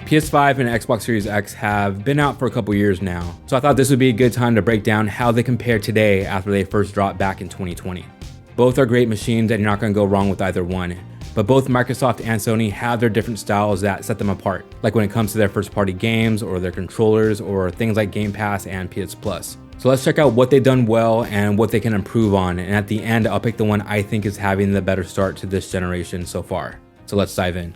PS5 and Xbox Series X have been out for a couple years now, so I thought this would be a good time to break down how they compare today after they first dropped back in 2020. Both are great machines and you're not going to go wrong with either one, but both Microsoft and Sony have their different styles that set them apart, like when it comes to their first party games or their controllers or things like Game Pass and PS Plus. So let's check out what they've done well and what they can improve on, and at the end I'll pick the one I think is having the better start to this generation so far. So let's dive in.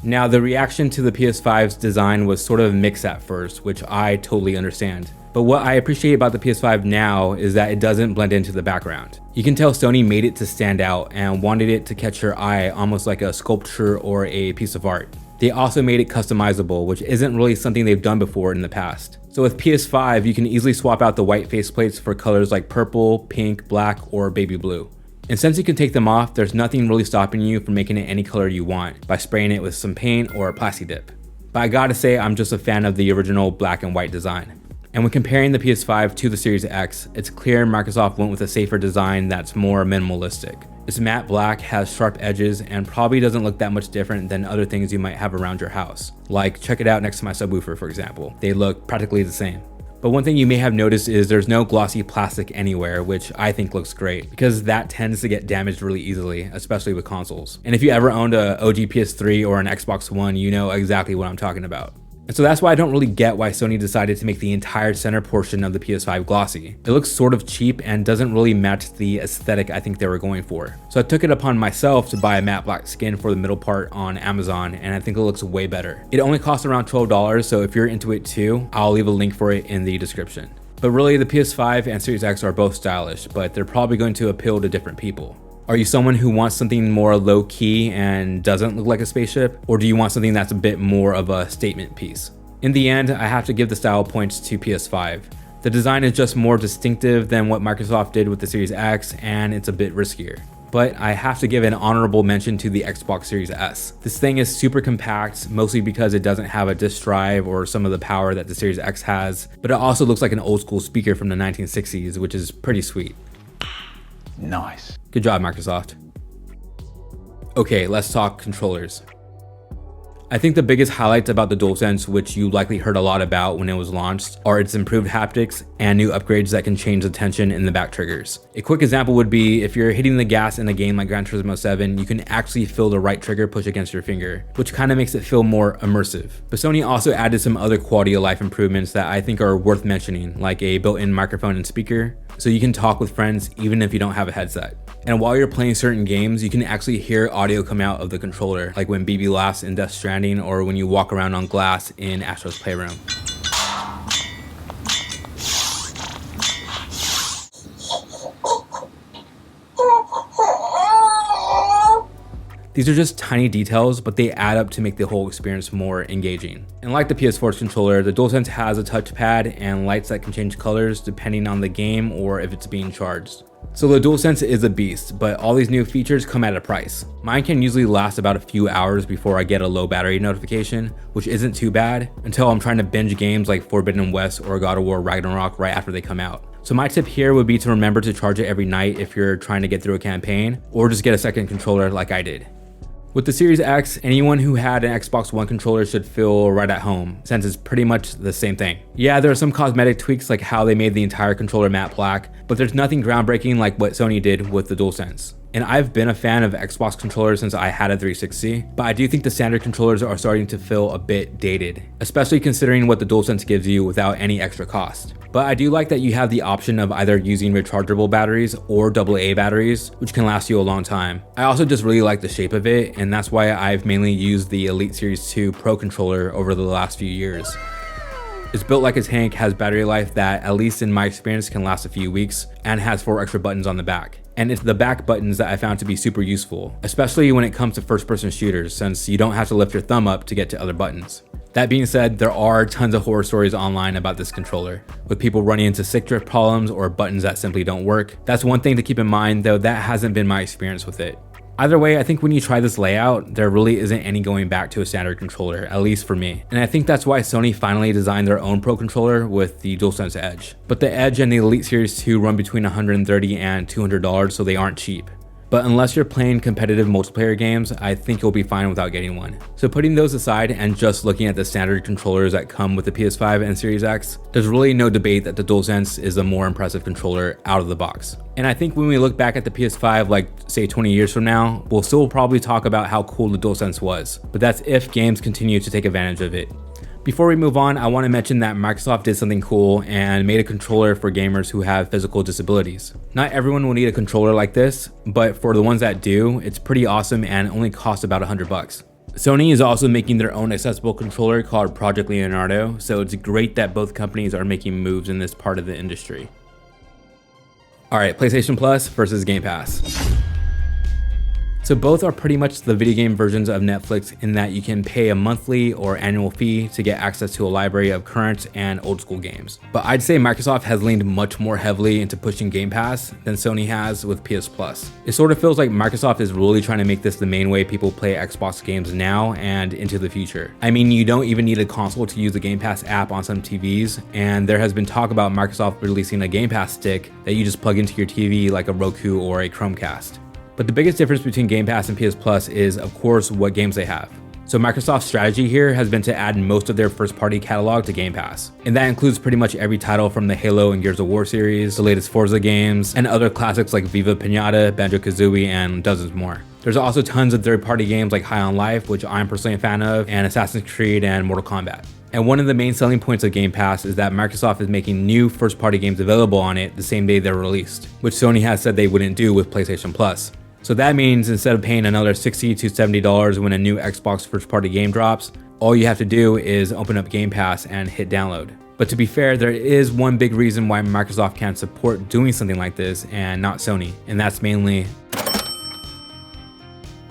Now, the reaction to the PS5's design was sort of mixed at first, which I totally understand. But what I appreciate about the PS5 now is that it doesn't blend into the background. You can tell Sony made it to stand out and wanted it to catch your eye almost like a sculpture or a piece of art. They also made it customizable, which isn't really something they've done before in the past. So with PS5, you can easily swap out the white faceplates for colors like purple, pink, black, or baby blue. And since you can take them off, there's nothing really stopping you from making it any color you want by spraying it with some paint or a plasti dip. But I gotta say, I'm just a fan of the original black and white design. And when comparing the PS5 to the Series X, it's clear Microsoft went with a safer design that's more minimalistic. It's matte black, has sharp edges, and probably doesn't look that much different than other things you might have around your house. Like, check it out next to my subwoofer, for example. They look practically the same. But one thing you may have noticed is there's no glossy plastic anywhere, which I think looks great because that tends to get damaged really easily, especially with consoles. And if you ever owned a OG PS3 or an Xbox One, you know exactly what I'm talking about. And so that's why I don't really get why Sony decided to make the entire center portion of the PS5 glossy. It looks sort of cheap and doesn't really match the aesthetic I think they were going for. So I took it upon myself to buy a matte black skin for the middle part on Amazon, and I think it looks way better. It only costs around $12, so if you're into it too, I'll leave a link for it in the description. But really, the PS5 and Series X are both stylish, but they're probably going to appeal to different people. Are you someone who wants something more low-key and doesn't look like a spaceship? Or do you want something that's a bit more of a statement piece? In the end, I have to give the style points to PS5. The design is just more distinctive than what Microsoft did with the Series X, and it's a bit riskier. But I have to give an honorable mention to the Xbox Series S. This thing is super compact, mostly because it doesn't have a disk drive or some of the power that the Series X has, but it also looks like an old school speaker from the 1960s, which is pretty sweet. Nice. Good job, Microsoft. Okay, let's talk controllers. I think the biggest highlights about the DualSense, which you likely heard a lot about when it was launched, are its improved haptics and new upgrades that can change the tension in the back triggers. A quick example would be if you're hitting the gas in a game like Gran Turismo 7, you can actually feel the right trigger push against your finger, which kind of makes it feel more immersive. But Sony also added some other quality of life improvements that I think are worth mentioning, like a built-in microphone and speaker, so you can talk with friends even if you don't have a headset. And while you're playing certain games, you can actually hear audio come out of the controller, like when BB laughs in Death Stranding or when you walk around on glass in Astro's Playroom. These are just tiny details, but they add up to make the whole experience more engaging. And like the PS4's controller, the DualSense has a touchpad and lights that can change colors depending on the game or if it's being charged. So the DualSense is a beast, but all these new features come at a price. Mine can usually last about a few hours before I get a low battery notification, which isn't too bad until I'm trying to binge games like Forbidden West or God of War Ragnarok right after they come out. So my tip here would be to remember to charge it every night if you're trying to get through a campaign, or just get a second controller like I did. With the Series X, anyone who had an Xbox One controller should feel right at home, since it's pretty much the same thing. Yeah, there are some cosmetic tweaks like how they made the entire controller matte black, but there's nothing groundbreaking like what Sony did with the DualSense. And I've been a fan of Xbox controllers since I had a 360, but I do think the standard controllers are starting to feel a bit dated, especially considering what the DualSense gives you without any extra cost. But I do like that you have the option of either using rechargeable batteries or AA batteries, which can last you a long time. I also just really like the shape of it, and that's why I've mainly used the Elite Series 2 Pro controller over the last few years. It's built like a tank, has battery life that, at least in my experience, can last a few weeks, and has 4 extra buttons on the back. And it's the back buttons that I found to be super useful, especially when it comes to first-person shooters, since you don't have to lift your thumb up to get to other buttons. That being said, there are tons of horror stories online about this controller, with people running into stick drift problems or buttons that simply don't work. That's one thing to keep in mind, though that hasn't been my experience with it. Either way, I think when you try this layout, there really isn't any going back to a standard controller, at least for me. And I think that's why Sony finally designed their own Pro controller with the DualSense Edge. But the Edge and the Elite Series 2 run between $130 and $200, so they aren't cheap. But unless you're playing competitive multiplayer games, I think you'll be fine without getting one. So putting those aside and just looking at the standard controllers that come with the PS5 and Series X, there's really no debate that the DualSense is a more impressive controller out of the box. And I think when we look back at the PS5, like say 20 years from now, we'll still probably talk about how cool the DualSense was, but that's if games continue to take advantage of it. Before we move on, I want to mention that Microsoft did something cool and made a controller for gamers who have physical disabilities. Not everyone will need a controller like this, but for the ones that do, it's pretty awesome and only costs about $100. Sony is also making their own accessible controller called Project Leonardo, so it's great that both companies are making moves in this part of the industry. Alright, PlayStation Plus versus Game Pass. So both are pretty much the video game versions of Netflix in that you can pay a monthly or annual fee to get access to a library of current and old school games. But I'd say Microsoft has leaned much more heavily into pushing Game Pass than Sony has with PS Plus. It sort of feels like Microsoft is really trying to make this the main way people play Xbox games now and into the future. I mean, you don't even need a console to use the Game Pass app on some TVs, and there has been talk about Microsoft releasing a Game Pass stick that you just plug into your TV like a Roku or a Chromecast. But the biggest difference between Game Pass and PS Plus is, of course, what games they have. So Microsoft's strategy here has been to add most of their first-party catalog to Game Pass. And that includes pretty much every title from the Halo and Gears of War series, the latest Forza games, and other classics like Viva Pinata, Banjo-Kazooie, and dozens more. There's also tons of third-party games like High on Life, which I'm personally a fan of, and Assassin's Creed and Mortal Kombat. And one of the main selling points of Game Pass is that Microsoft is making new first-party games available on it the same day they're released, which Sony has said they wouldn't do with PlayStation Plus. So that means instead of paying another $60 to $70 when a new Xbox first-party game drops, all you have to do is open up Game Pass and hit download. But to be fair, there is one big reason why Microsoft can't support doing something like this and not Sony, and that's mainly...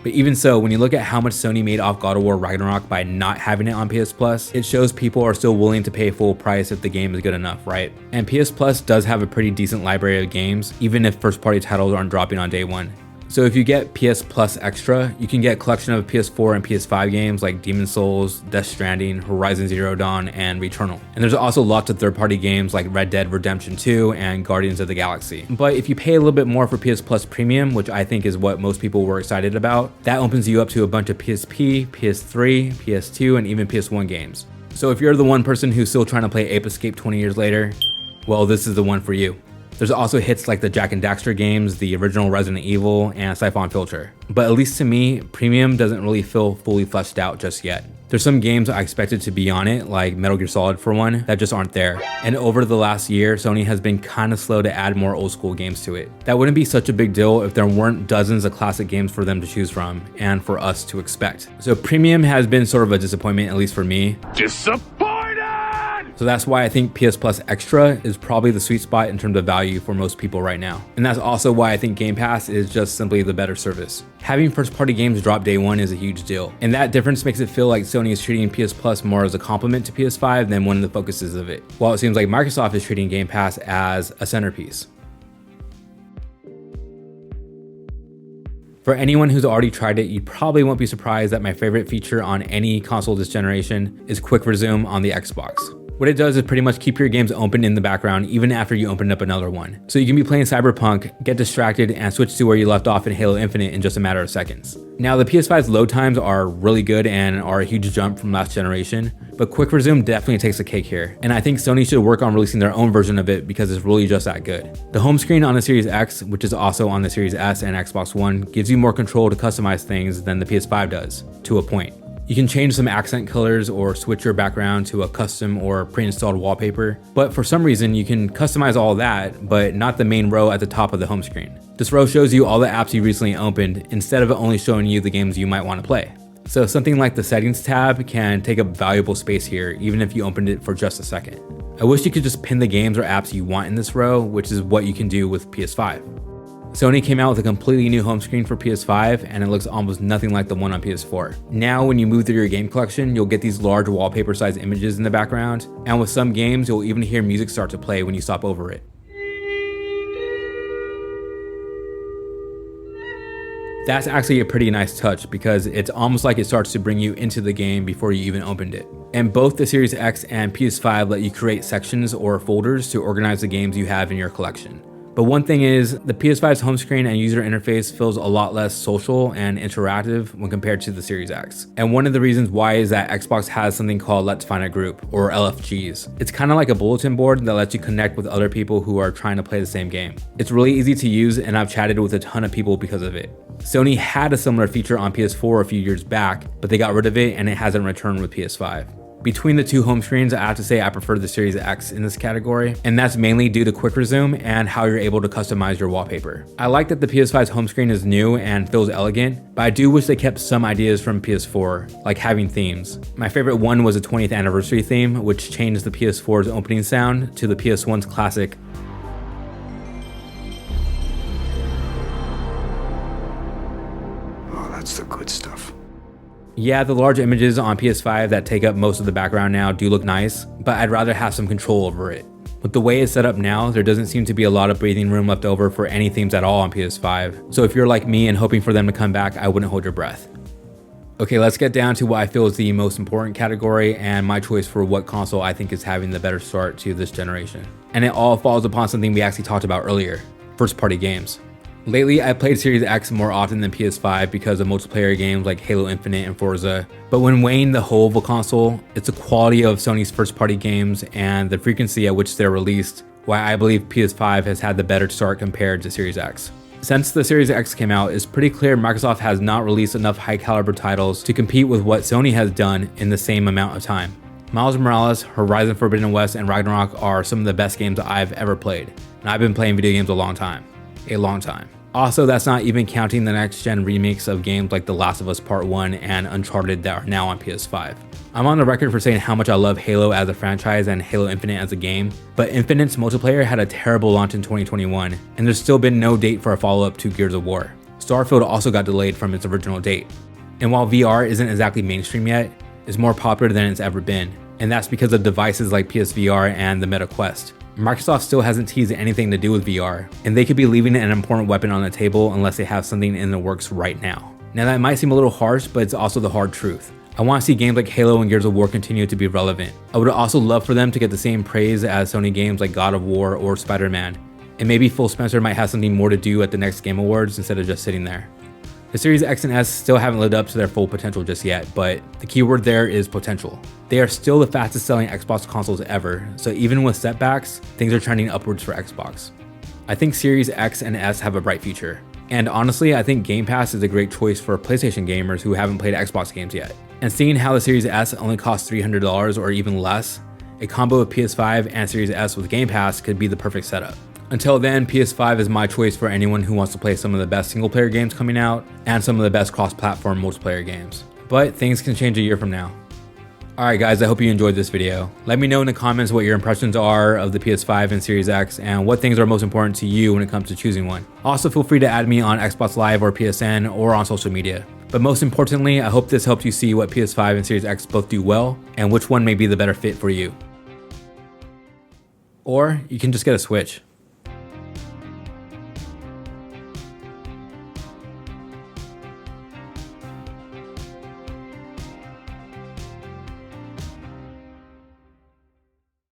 But even so, when you look at how much Sony made off God of War Ragnarok by not having it on PS Plus, it shows people are still willing to pay full price if the game is good enough, right? And PS Plus does have a pretty decent library of games, even if first-party titles aren't dropping on day one. So if you get PS Plus Extra, you can get a collection of PS4 and PS5 games like Demon's Souls, Death Stranding, Horizon Zero Dawn, and Returnal. And there's also lots of third-party games like Red Dead Redemption 2 and Guardians of the Galaxy. But if you pay a little bit more for PS Plus Premium, which I think is what most people were excited about, that opens you up to a bunch of PSP, PS3, PS2, and even PS1 games. So if you're the one person who's still trying to play Ape Escape 20 years later, well, this is the one for you. There's also hits like the Jak and Daxter games, the original Resident Evil, and Siphon Filter. But at least to me, Premium doesn't really feel fully fleshed out just yet. There's some games I expected to be on it, like Metal Gear Solid for one, that just aren't there. And over the last year, Sony has been kind of slow to add more old school games to it. That wouldn't be such a big deal if there weren't dozens of classic games for them to choose from, and for us to expect. So Premium has been sort of a disappointment, at least for me. So that's why I think PS Plus Extra is probably the sweet spot in terms of value for most people right now. And that's also why I think Game Pass is just simply the better service. Having first-party games drop day one is a huge deal. And that difference makes it feel like Sony is treating PS Plus more as a complement to PS5 than one of the focuses of it, while it seems like Microsoft is treating Game Pass as a centerpiece. For anyone who's already tried it, you probably won't be surprised that my favorite feature on any console this generation is Quick Resume on the Xbox. What it does is pretty much keep your games open in the background even after you open up another one. So you can be playing Cyberpunk, get distracted, and switch to where you left off in Halo Infinite in just a matter of seconds. Now the PS5's load times are really good and are a huge jump from last generation, but Quick Resume definitely takes the cake here. And I think Sony should work on releasing their own version of it because it's really just that good. The home screen on the Series X, which is also on the Series S and Xbox One, gives you more control to customize things than the PS5 does, to a point. You can change some accent colors or switch your background to a custom or pre-installed wallpaper, but for some reason you can customize all that, but not the main row at the top of the home screen. This row shows you all the apps you recently opened instead of only showing you the games you might want to play. So something like the settings tab can take up valuable space here, even if you opened it for just a second. I wish you could just pin the games or apps you want in this row, which is what you can do with PS5. Sony came out with a completely new home screen for PS5 and it looks almost nothing like the one on PS4. Now when you move through your game collection, you'll get these large wallpaper sized images in the background, and with some games you'll even hear music start to play when you stop over it. That's actually a pretty nice touch because it's almost like it starts to bring you into the game before you even opened it. And both the Series X and PS5 let you create sections or folders to organize the games you have in your collection. But one thing is, the PS5's home screen and user interface feels a lot less social and interactive when compared to the Series X. And one of the reasons why is that Xbox has something called Let's Find a Group, or LFGs. It's kind of like a bulletin board that lets you connect with other people who are trying to play the same game. It's really easy to use, and I've chatted with a ton of people because of it. Sony had a similar feature on PS4 a few years back, but they got rid of it and it hasn't returned with PS5. Between the two home screens, I have to say I prefer the Series X in this category, and that's mainly due to quick resume and how you're able to customize your wallpaper. I like that the PS5's home screen is new and feels elegant, but I do wish they kept some ideas from PS4, like having themes. My favorite one was a 20th anniversary theme, which changed the PS4's opening sound to the PS1's classic. Oh, that's the good stuff. Yeah, the large images on PS5 that take up most of the background now do look nice, but I'd rather have some control over it. With the way it's set up now, there doesn't seem to be a lot of breathing room left over for any themes at all on PS5, so if you're like me and hoping for them to come back, I wouldn't hold your breath. Okay, let's get down to what I feel is the most important category and my choice for what console I think is having the better start to this generation. And it all falls upon something we actually talked about earlier, first-party games. Lately, I've played Series X more often than PS5 because of multiplayer games like Halo Infinite and Forza, but when weighing the whole of a console, it's the quality of Sony's first-party games and the frequency at which they're released why I believe PS5 has had the better start compared to Series X. Since the Series X came out, it's pretty clear Microsoft has not released enough high-caliber titles to compete with what Sony has done in the same amount of time. Miles Morales, Horizon Forbidden West, and Ragnarok are some of the best games I've ever played, and I've been playing video games a long time. Also, that's not even counting the next-gen remakes of games like The Last of Us Part 1 and Uncharted that are now on PS5. I'm on the record for saying how much I love Halo as a franchise and Halo Infinite as a game, but Infinite's multiplayer had a terrible launch in 2021, and there's still been no date for a follow-up to Gears of War. Starfield also got delayed from its original date. And while VR isn't exactly mainstream yet, it's more popular than it's ever been, and that's because of devices like PSVR and the Meta Quest. Microsoft still hasn't teased anything to do with VR, and they could be leaving an important weapon on the table unless they have something in the works right now. Now that might seem a little harsh, but it's also the hard truth. I want to see games like Halo and Gears of War continue to be relevant. I would also love for them to get the same praise as Sony games like God of War or Spider-Man, and maybe Phil Spencer might have something more to do at the next Game Awards instead of just sitting there. The Series X and S still haven't lived up to their full potential just yet, but the keyword there is potential. They are still the fastest selling Xbox consoles ever, so even with setbacks, things are trending upwards for Xbox. I think Series X and S have a bright future. And honestly, I think Game Pass is a great choice for PlayStation gamers who haven't played Xbox games yet. And seeing how the Series S only costs $300 or even less, a combo of PS5 and Series S with Game Pass could be the perfect setup. Until then, PS5 is my choice for anyone who wants to play some of the best single-player games coming out and some of the best cross-platform multiplayer games. But things can change a year from now. Alright guys, I hope you enjoyed this video. Let me know in the comments what your impressions are of the PS5 and Series X and what things are most important to you when it comes to choosing one. Also, feel free to add me on Xbox Live or PSN or on social media. But most importantly, I hope this helped you see what PS5 and Series X both do well and which one may be the better fit for you. Or you can just get a Switch.